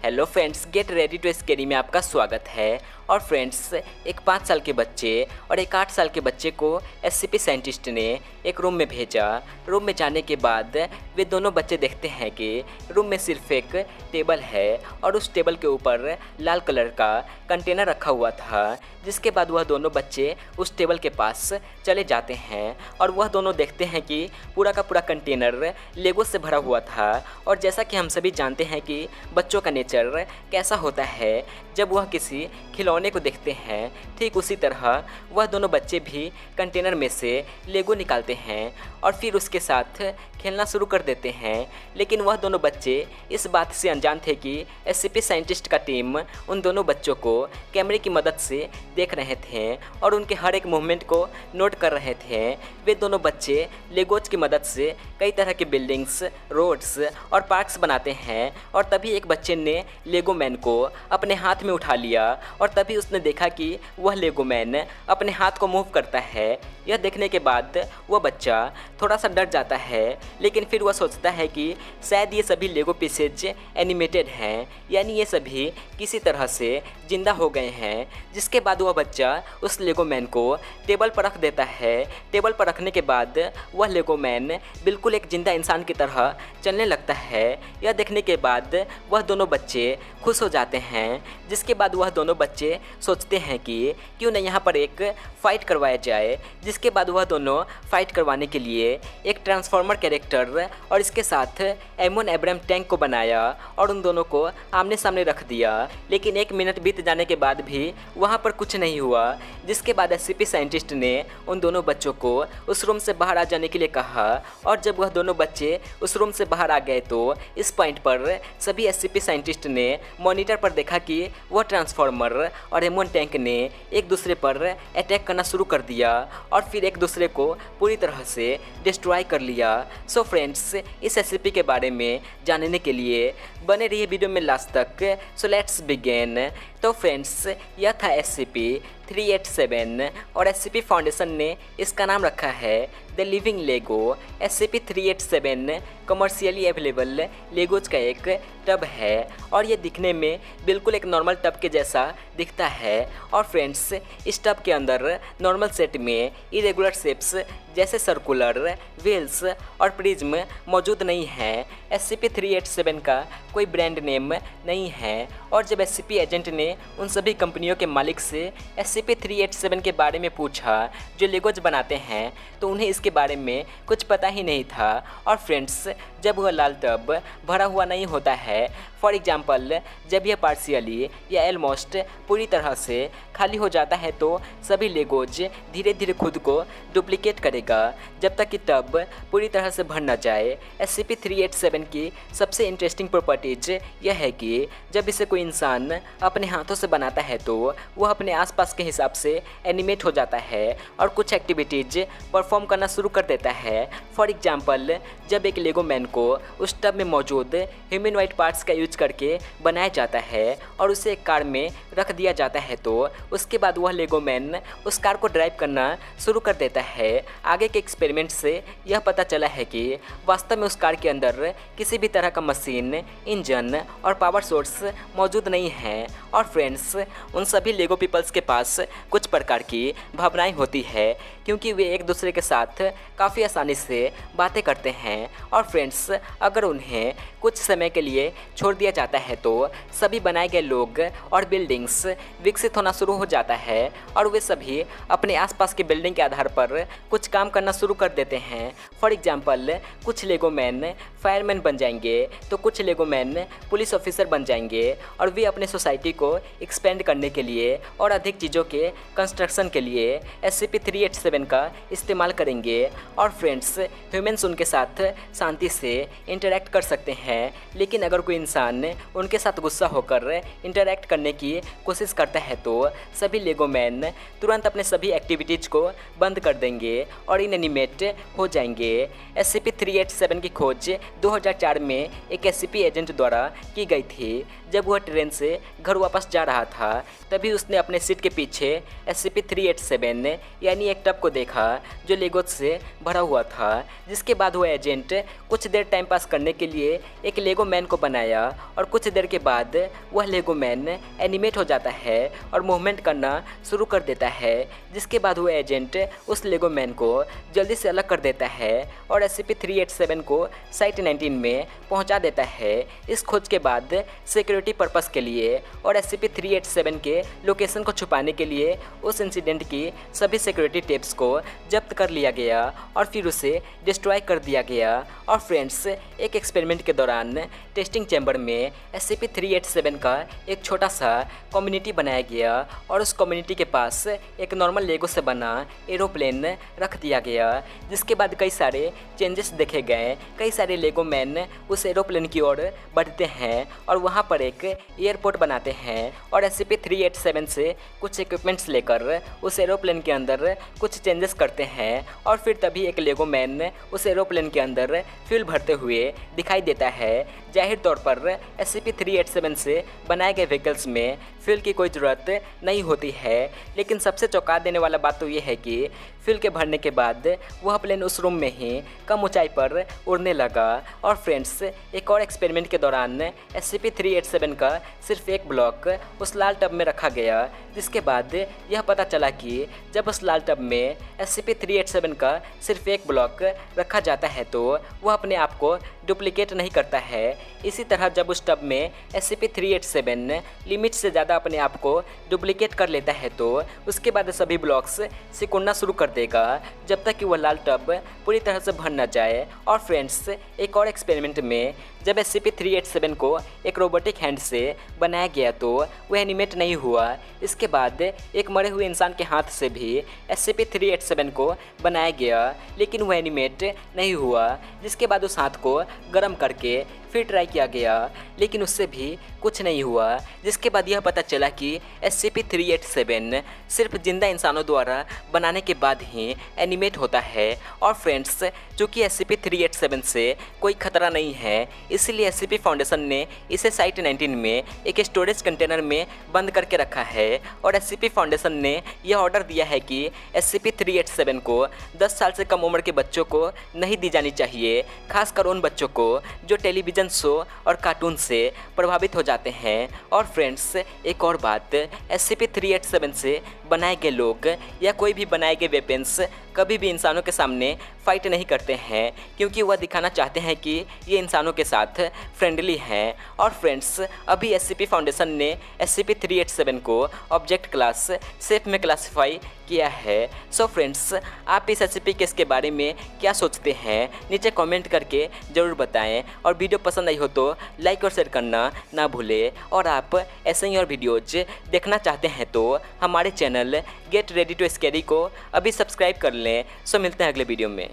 Hello friends, get ready to scary में आपका स्वागत है। और फ्रेंड्स, एक 5 साल के बच्चे और एक 8 साल के बच्चे को एससीपी साइंटिस्ट ने एक रूम में भेजा। रूम में जाने के बाद वे दोनों बच्चे देखते हैं कि रूम में सिर्फ एक टेबल है और उस टेबल के ऊपर लाल कलर का कंटेनर रखा हुआ था। जिसके बाद वह दोनों बच्चे उस टेबल के पास चले जाते हैं और वह दोनों देखते हैं कि पूरा का पूरा कंटेनर लेगो से भरा हुआ था। और जैसा कि हम सभी जानते हैं कि बच्चों का नेचर कैसा होता है, जब वह किसी खिलौने को देखते हैं ठीक उसी तरह वह दोनों बच्चे भी कंटेनर में से लेगो निकालते हैं और फिर उसके साथ खेलना शुरू कर देते हैं। लेकिन वह दोनों बच्चे इस बात से अनजान थे कि एससीपी साइंटिस्ट का टीम उन दोनों बच्चों को कैमरे की मदद से देख रहे थे और उनके हर एक मूवमेंट को नोट कर रहे थे। वे दोनों बच्चे लेगोज की मदद से कई तरह के बिल्डिंग्स, रोड्स और पार्क्स बनाते हैं। और तभी एक बच्चे ने लेगो मैन को अपने हाथ में उठा लिया और तभी उसने देखा कि वह लेगो मैन अपने हाथ को मूव करता है। यह देखने के बाद वह बच्चा थोड़ा सा डर जाता है, लेकिन फिर वह सोचता है कि शायद ये सभी लेगो पीसेज एनिमेटेड हैं, यानी ये सभी किसी तरह से जिंदा हो गए हैं। जिसके बाद वह बच्चा उस लेगो मैन को टेबल पर रख देता है। टेबल पर रखने के बाद वह लेगो मैन बिल्कुल एक जिंदा इंसान की तरह चलने लगता है। यह देखने के बाद वह दोनों बच्चे खुश हो जाते हैं। जिसके बाद वह दोनों बच्चे सोचते हैं कि क्यों न यहाँ पर एक फ़ाइट करवाया जाए। जिसके बाद वह दोनों फाइट करवाने के लिए एक ट्रांसफॉर्मर कैरेक्टर और इसके साथ एमोन एब्राम टैंक को बनाया और उन दोनों को आमने सामने रख दिया। लेकिन 1 मिनट बीत जाने के बाद भी वहाँ पर कुछ नहीं हुआ। जिसके बाद एससीपी साइंटिस्ट ने उन दोनों बच्चों को उस रूम से बाहर आ जाने के लिए कहा। और जब वह दोनों बच्चे उस रूम से बाहर आ गए तो इस पॉइंट पर सभी एससीपी साइंटिस्ट ने मॉनिटर पर देखा कि वह ट्रांसफॉर्मर और एमोन टैंक ने एक दूसरे पर अटैक करना शुरू कर दिया और फिर एक दूसरे को पूरी तरह से डिस्ट्रॉय कर लिया। सो फ्रेंड्स, इस एससीपी के बारे में जानने के लिए बने रहिए वीडियो में लास्ट तक। So let's begin. तो फ्रेंड्स, यह था SCP-387 और SCP फाउंडेशन ने इसका नाम रखा है the living Lego. SCP-387 commercially available Legos का एक टब है और ये दिखने में बिल्कुल एक नॉर्मल टब के जैसा दिखता है। और फ्रेंड्स, इस टब के अंदर नॉर्मल सेट में इरेगुलर शेप्स जैसे सर्कुलर, व्हील्स और प्रिज्म मौजूद नहीं है। SCP-387 का कोई ब्रांड नेम नहीं है। और जब SCP एजेंट ने उन सभी कंपनियों के मालिक से SCP-387 के बारे में पूछा जो लेगोज बनाते हैं, तो उन्हें इसके बारे में कुछ पता ही नहीं था। और फ्रेंड्स, जब वह लाल टब भरा हुआ नहीं होता है, फॉर एग्जाम्पल जब यह पार्शियली या ऑलमोस्ट पूरी तरह से खाली हो जाता है, तो सभी लेगोज धीरे धीरे खुद को डुप्लीकेट करेगा जब तक कि टब पूरी तरह से भर न जाए। SCP-387 की सबसे इंटरेस्टिंग प्रॉपर्टीज यह है कि जब इसे कोई इंसान अपने हाथों से बनाता है तो वह अपने आसपास के हिसाब से एनिमेट हो जाता है और कुछ एक्टिविटीज परफॉर्म करना शुरू कर देता है। फॉर एग्जाम्पल, जब एक लेगो मैन को उस टब में मौजूद ह्यूमनॉइड पार्ट्स का यूज करके बनाया जाता है और उसे एक कार में रख दिया जाता है, तो उसके बाद वह लेगो मैन उस कार को ड्राइव करना शुरू कर देता है। आगे के एक्सपेरिमेंट से यह पता चला है कि वास्तव में उस कार के अंदर किसी भी तरह का मशीन, इंजन और पावर सोर्स मौजूद नहीं है। और फ्रेंड्स, उन सभी लेगो पीपल्स के पास कुछ प्रकार की भावनाएं होती है क्योंकि वे एक दूसरे के साथ काफ़ी आसानी से बातें करते हैं। और फ्रेंड्स, अगर उन्हें कुछ समय के लिए छोड़ दिया जाता है तो सभी बनाए गए लोग और बिल्डिंग्स विकसित होना शुरू हो जाता है और वे सभी अपने आसपास के बिल्डिंग के आधार पर कुछ काम करना शुरू कर देते हैं। फॉर एग्जाम्पल, कुछ लेगो मैन फायरमैन बन जाएंगे तो कुछ लेगो मैन पुलिस ऑफिसर बन जाएंगे और वे अपने सोसाइटी को एक्सपेंड करने के लिए और अधिक चीज़ों के कंस्ट्रक्शन के लिए SCP-387 का इस्तेमाल करेंगे। और फ्रेंड्स, ह्यूमन्स उनके साथ शांति से इंटरेक्ट कर सकते हैं, लेकिन अगर कोई इंसान उनके साथ गुस्सा होकर इंटरेक्ट करने की कोशिश करता है तो सभी लेगो मैन तुरंत अपने सभी एक्टिविटीज़ को बंद कर देंगे और इनएनिमेट हो जाएंगे। SCP-387 की खोज 2004 में एक SCP एजेंट द्वारा की गई थी। जब वह ट्रेन से घर वापस जा रहा था, तभी उसने अपने सीट के पीछे SCP-387 यानी एक टब को देखा जो लेगोज से भरा हुआ था। जिसके बाद वह एजेंट कुछ देर देर टाइम पास करने के लिए एक लेगो मैन को बनाया और कुछ देर के बाद वह लेगो मैन एनिमेट हो जाता है और मूवमेंट करना शुरू कर देता है, जिसके बाद वो एजेंट उस लेगो मैन को जल्दी से अलग कर देता है और SCP-387 को साइट 19 में पहुंचा देता है। इस खोज के बाद सिक्योरिटी पर्पस के लिए और SCP-387 के लोकेशन को छुपाने के लिए उस इंसिडेंट की सभी सिक्योरिटी टेप्स को जब्त कर लिया गया और फिर उसे डिस्ट्रॉय कर दिया गया। और फ्रेंड्स, एक एक्सपेरिमेंट के दौरान टेस्टिंग चैम्बर में SCP-387 का एक छोटा सा कम्युनिटी बनाया गया और उस कम्युनिटी के पास एक नॉर्मल लेगो से बना एरोप्लेन रख दिया गया, जिसके बाद कई सारे चेंजेस देखे गए। कई सारे लेगो मैन उस एरोप्लेन की ओर बढ़ते हैं और वहाँ पर एक एयरपोर्ट बनाते हैं और SCP-387 से कुछ इक्विपमेंट्स लेकर उस एरोप्लेन के अंदर कुछ चेंजेस करते हैं और फिर तभी एक लेगो मैन उस एरोप्लेन के अंदर फ्यूल भरते हुए दिखाई देता है। जाहिर तौर पर SCP-387 से बनाए गए व्हीकल्स में फ्यूल की कोई ज़रूरत नहीं होती है, लेकिन सबसे चौंका देने वाला बात तो ये है कि फ्यूल के भरने के बाद वह प्लेन उस रूम में ही कम ऊंचाई पर उड़ने लगा। और फ्रेंड्स, एक और एक्सपेरिमेंट के दौरान SCP-387 का सिर्फ एक ब्लॉक उस लाल टब में रखा गया, जिसके बाद यह पता चला कि जब उस लाल टब में SCP-387 का सिर्फ एक ब्लॉक रखा जाता है तो वह अपने आप को डुप्लीकेट नहीं करता है। इसी तरह जब उस टब में SCP-387 लिमिट से ज़्यादा अपने आप को डुप्लीकेट कर लेता है तो उसके बाद सभी ब्लॉक्स सिकुड़ना शुरू कर देगा जब तक कि वह लाल टब पूरी तरह से भर न जाए। और फ्रेंड्स, एक और एक्सपेरिमेंट में जब SCP-387 को एक रोबोटिक हैंड से बनाया गया तो वह एनिमेट नहीं हुआ। इसके बाद एक मरे हुए इंसान के हाथ से भी SCP-387 को बनाया गया, लेकिन वह एनिमेट नहीं हुआ। जिसके बाद उस हाथ को गर्म करके फिर ट्राई किया गया, लेकिन उससे भी कुछ नहीं हुआ। जिसके बाद यह पता चला कि SCP-387 सिर्फ जिंदा इंसानों द्वारा बनाने के बाद ही एनिमेट होता है। और फ्रेंड्स, चूँकि SCP-387 से कोई खतरा नहीं है, इसलिए SCP फाउंडेशन ने इसे साइट 19 में एक स्टोरेज कंटेनर में बंद करके रखा है। और SCP फाउंडेशन ने यह ऑर्डर दिया है कि SCP-387 को 10 साल से कम उम्र के बच्चों को नहीं दी जानी चाहिए, खासकर उन बच्चों को जो टेलीविज़न शो और कार्टून से प्रभावित हो जाते हैं। और फ्रेंड्स, एक और बात, SCP-387 से बनाए गए लोग या कोई भी बनाए गए वेपन्स कभी भी इंसानों के सामने फाइट नहीं करते हैं, क्योंकि वह दिखाना चाहते हैं कि ये इंसानों के साथ फ्रेंडली हैं। और फ्रेंड्स, अभी SCP फाउंडेशन ने SCP-387 को ऑब्जेक्ट क्लास सेफ में क्लासिफाई किया है। सो फ्रेंड्स, आप इस SCP केस के बारे में क्या सोचते हैं, नीचे कमेंट करके ज़रूर बताएं। और वीडियो पसंद आई हो तो लाइक और शेयर करना ना भूलें। और आप ऐसे ही और वीडियोज देखना चाहते हैं तो हमारे channel get ready to scary को अभी सब्सक्राइब कर लें। सो मिलते हैं अगले वीडियो में।